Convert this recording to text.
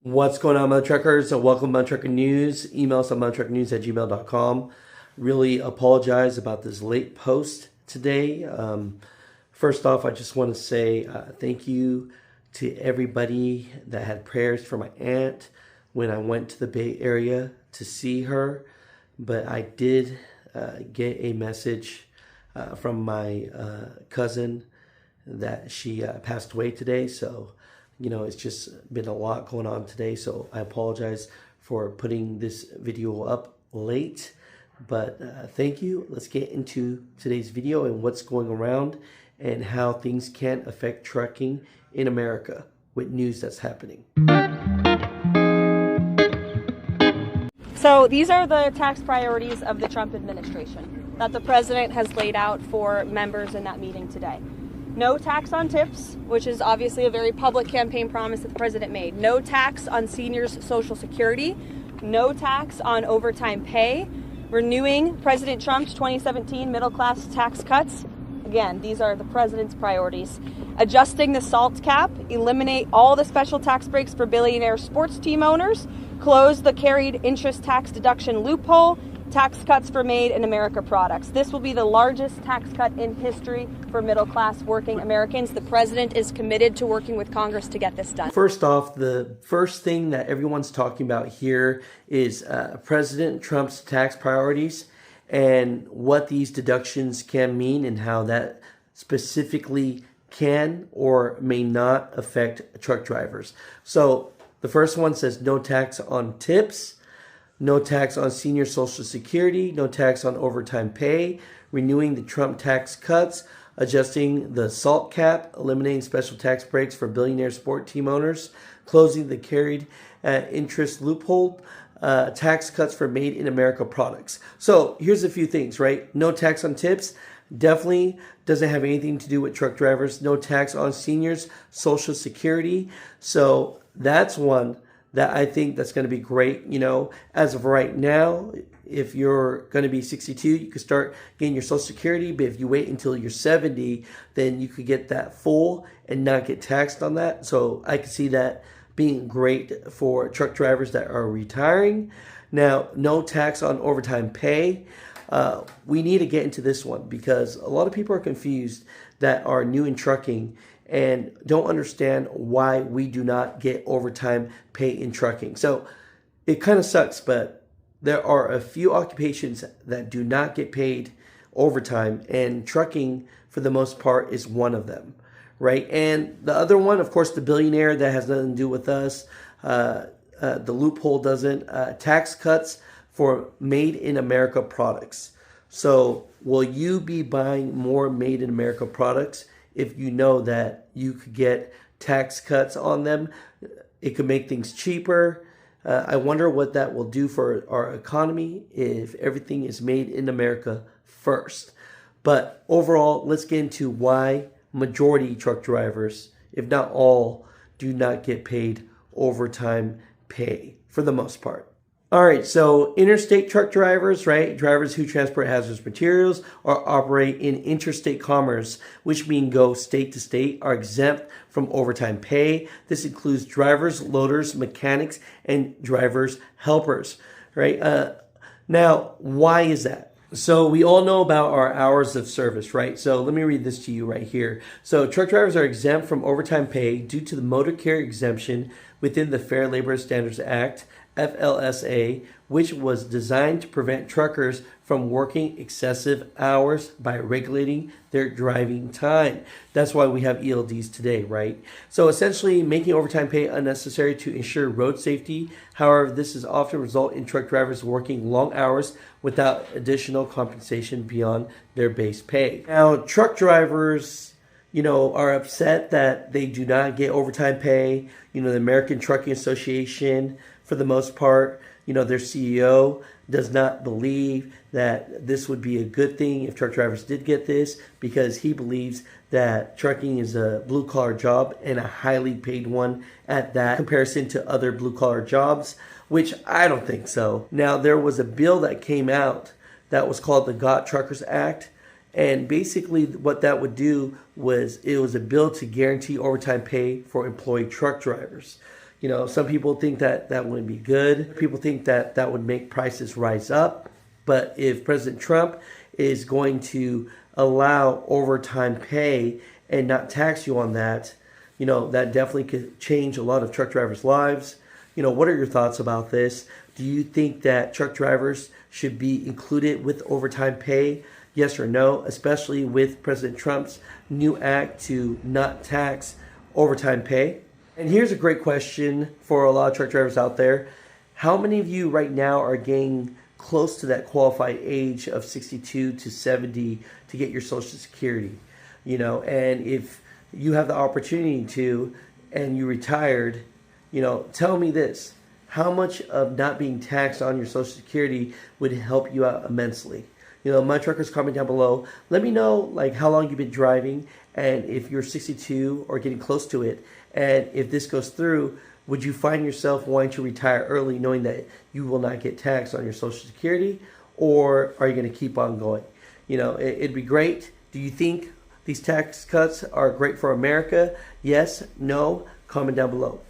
What's going on, Mutha Truckers? Welcome to Mutha Trucker News. Email us at muthatruckernews@gmail.com. Really apologize about this late post today. First off, I just want to say thank you to everybody that had prayers for my aunt when I went to the Bay Area to see her. But I did get a message from my cousin that she passed away today. So it's just been a lot going on today, so I apologize for putting this video up late, but thank you. Let's get into today's video and what's going around and how things can affect trucking in America with news that's happening. So these are the tax priorities of the Trump administration that the president has laid out for members in that meeting today. No tax on tips, which is obviously a very public campaign promise that the president made. No tax on seniors' Social Security. No tax on overtime pay. Renewing President Trump's 2017 middle-class tax cuts. Again, these are the president's priorities. Adjusting the SALT cap. Eliminate all the special tax breaks for billionaire sports team owners. Close the carried interest tax deduction loophole. Tax cuts for Made in America products. This will be the largest tax cut in history for middle-class working Americans. The president is committed to working with Congress to get this done. First off, the first thing that everyone's talking about here is President Trump's tax priorities and what these deductions can mean and how that specifically can or may not affect truck drivers. So the first one says no tax on tips. No tax on senior Social Security, no tax on overtime pay, renewing the Trump tax cuts, adjusting the SALT cap, eliminating special tax breaks for billionaire sport team owners, closing the carried interest loophole, tax cuts for Made in America products. So here's a few things, right? No tax on tips. Definitely doesn't have anything to do with truck drivers. No tax on seniors Social Security. So that's one that I think that's going to be great. As of right now, if you're going to be 62, you could start getting your Social Security. But if you wait until you're 70, then you could get that full and not get taxed on that. So I can see that being great for truck drivers that are retiring. Now, no tax on overtime pay. We need to get into this one because a lot of people are confused that are new in trucking and don't understand why we do not get overtime pay in trucking. So it kind of sucks, but there are a few occupations that do not get paid overtime, and trucking, for the most part, is one of them, right? And the other one, of course, the billionaire, that has nothing to do with us. The loophole doesn't. Tax cuts for Made in America products. So will you be buying more Made in America products if you know that you could get tax cuts on them? It could make things cheaper. I wonder what that will do for our economy if everything is made in America first. But overall, let's get into why majority truck drivers, if not all, do not get paid overtime pay for the most part. All right, so interstate truck drivers, right? Drivers who transport hazardous materials or operate in interstate commerce, which mean go state to state, are exempt from overtime pay. This includes drivers, loaders, mechanics, and drivers' helpers, right? Now, why is that? So we all know about our hours of service, right? So let me read this to you right here. So truck drivers are exempt from overtime pay due to the motor carrier exemption within the Fair Labor Standards Act, FLSA, which was designed to prevent truckers from working excessive hours by regulating their driving time. That's why we have ELDs today, right? So essentially making overtime pay unnecessary to ensure road safety. However, this is often result in truck drivers working long hours without additional compensation beyond their base pay. Now, truck drivers are upset that they do not get overtime pay. The American Trucking Association, for the most part, their CEO does not believe that this would be a good thing if truck drivers did get this, because he believes that trucking is a blue-collar job and a highly paid one at that, in comparison to other blue-collar jobs, which I don't think so. Now, there was a bill that came out that was called the Got Truckers Act. And basically what that would do was, it was a bill to guarantee overtime pay for employee truck drivers. You know, some people think that that wouldn't be good. People think that that would make prices rise up. But if President Trump is going to allow overtime pay and not tax you on that, you know, that definitely could change a lot of truck drivers' lives. You know, what are your thoughts about this? Do you think that truck drivers should be included with overtime pay? Yes or no, especially with President Trump's new act to not tax overtime pay? And here's a great question for a lot of truck drivers out there. How many of you right now are getting close to that qualified age of 62 to 70 to get your Social Security? You know, and if you have the opportunity to and you retired, you know, tell me this. How much of not being taxed on your Social Security would help you out immensely? You know, my truckers, comment down below. Let me know like how long you've been driving and if you're 62 or getting close to it. And if this goes through, would you find yourself wanting to retire early knowing that you will not get taxed on your Social Security? Or are you going to keep on going? You know, it'd be great. Do you think these tax cuts are great for America? Yes? No? Comment down below.